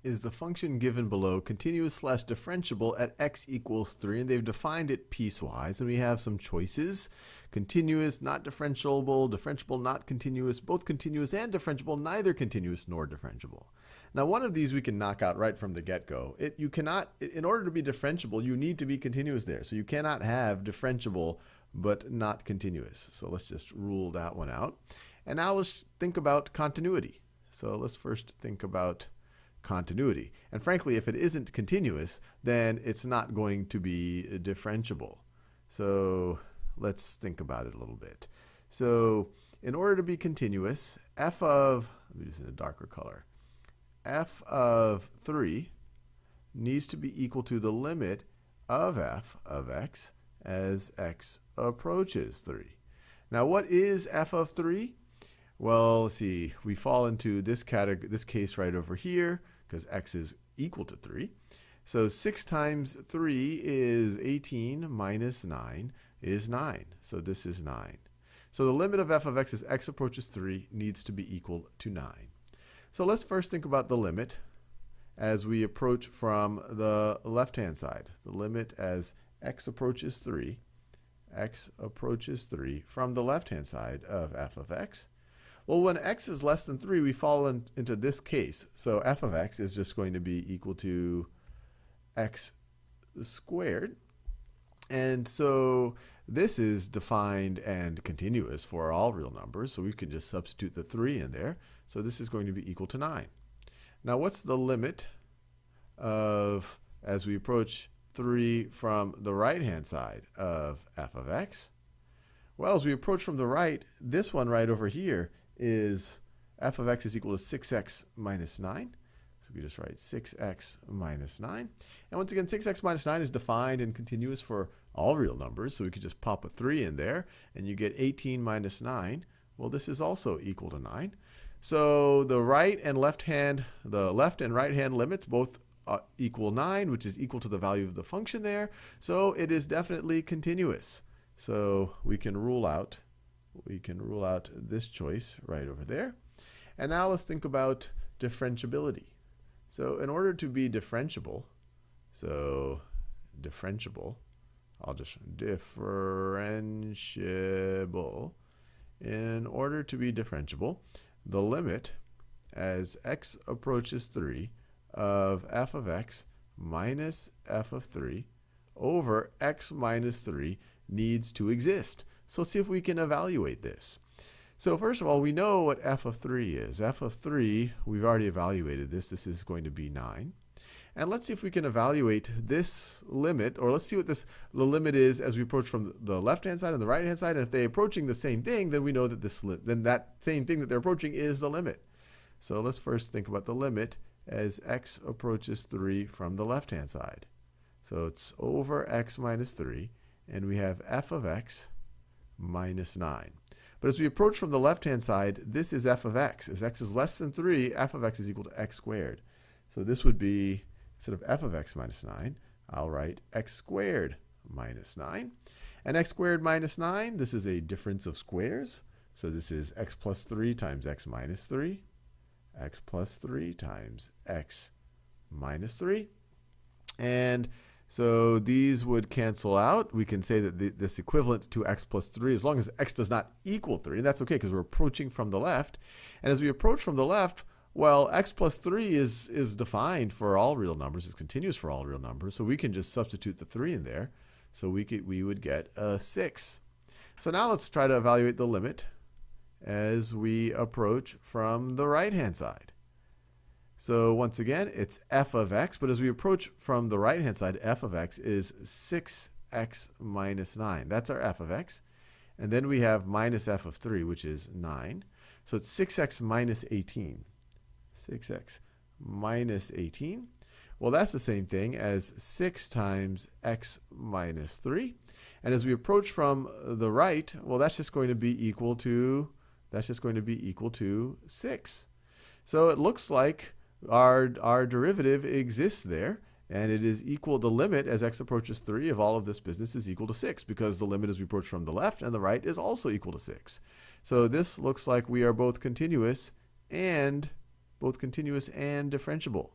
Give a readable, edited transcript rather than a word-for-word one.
is the function given below continuous slash differentiable at x equals 3, and they've defined it piecewise, and we have some choices. Continuous, not differentiable, differentiable, not continuous, both continuous and differentiable, neither continuous nor differentiable. Now, one of these we can knock out right from the get-go. You cannot, in order to be differentiable, you need to be continuous there. So you cannot have differentiable but not continuous. So let's just rule that one out. And now let's think about continuity. So let's first think about continuity. And frankly, if it isn't continuous, then it's not going to be differentiable. So let's think about it a little bit. So in order to be continuous, f of, let me use it in a darker color, f of 3 needs to be equal to the limit of f of x as x approaches 3. Now, what is f of 3? Well, let's see. We fall into this category, this case right over here, because x is equal to 3. So 6 times 3 is 18 minus 9 is 9. So this is 9. So the limit of f of x as x approaches 3 needs to be equal to 9. So let's first think about the limit as we approach from the left-hand side. The limit as x approaches 3 from the left-hand side of f of x. Well, when x is less than 3, we fall into this case. So f of x is just going to be equal to x squared. And so this is defined and continuous for all real numbers. So we can just substitute the 3 in there. So this is going to be equal to 9. Now, what's the limit of, as we approach 3 from the right-hand side of f of x? Well, as we approach from the right, this one right over here is f of x is equal to 6x minus 9. So we just write 6x minus 9. And once again, 6x minus 9 is defined and continuous for all real numbers. So we could just pop a 3 in there, and you get 18 minus 9. Well, this is also equal to 9. So the right and left hand, the left and right hand limits both equal 9, which is equal to the value of the function there. So it is definitely continuous. So we can rule out this choice right over there. And now let's think about differentiability. So in order to be differentiable, I'll just differentiable. In order to be differentiable, the limit as x approaches 3 of f of x minus f of 3 over x minus 3 needs to exist. So let's see if we can evaluate this. So first of all, we know what f of 3 is. F of 3, we've already evaluated this. This is going to be 9. And let's see if we can evaluate this limit, or let's see what the limit is as we approach from the left-hand side and the right-hand side. And if they're approaching the same thing, then we know that then that same thing that they're approaching is the limit. So let's first think about the limit as x approaches 3 from the left-hand side. So it's over x minus 3, and we have f of x minus 9. But as we approach from the left-hand side, this is f of x. As x is less than 3, f of x is equal to x squared. So this would be, instead of f of x minus 9, I'll write x squared minus 9. And x squared minus 9, this is a difference of squares. So this is x plus 3 times x minus 3. X plus 3 times x minus 3. And so these would cancel out. We can say that this equivalent to x plus 3, as long as x does not equal 3. And that's okay because we're approaching from the left. And as we approach from the left, well, x plus 3 is defined for all real numbers. It's continuous for all real numbers. So we can just substitute the 3 in there. So we would get a 6. So now let's try to evaluate the limit as we approach from the right-hand side. So once again, it's f of x, but as we approach from the right-hand side, f of x is 6x minus 9. That's our f of x. And then we have minus f of 3, which is 9. So it's 6x minus 18. 6x minus 18. Well, that's the same thing as 6 times x minus 3. And as we approach from the right, well, that's just going to be equal to 6. So it looks like our derivative exists there, and it is equal, the limit as x approaches 3 of all of this business is equal to 6, because the limit as we approach from the left and the right is also equal to 6. So this looks like we are both continuous and differentiable.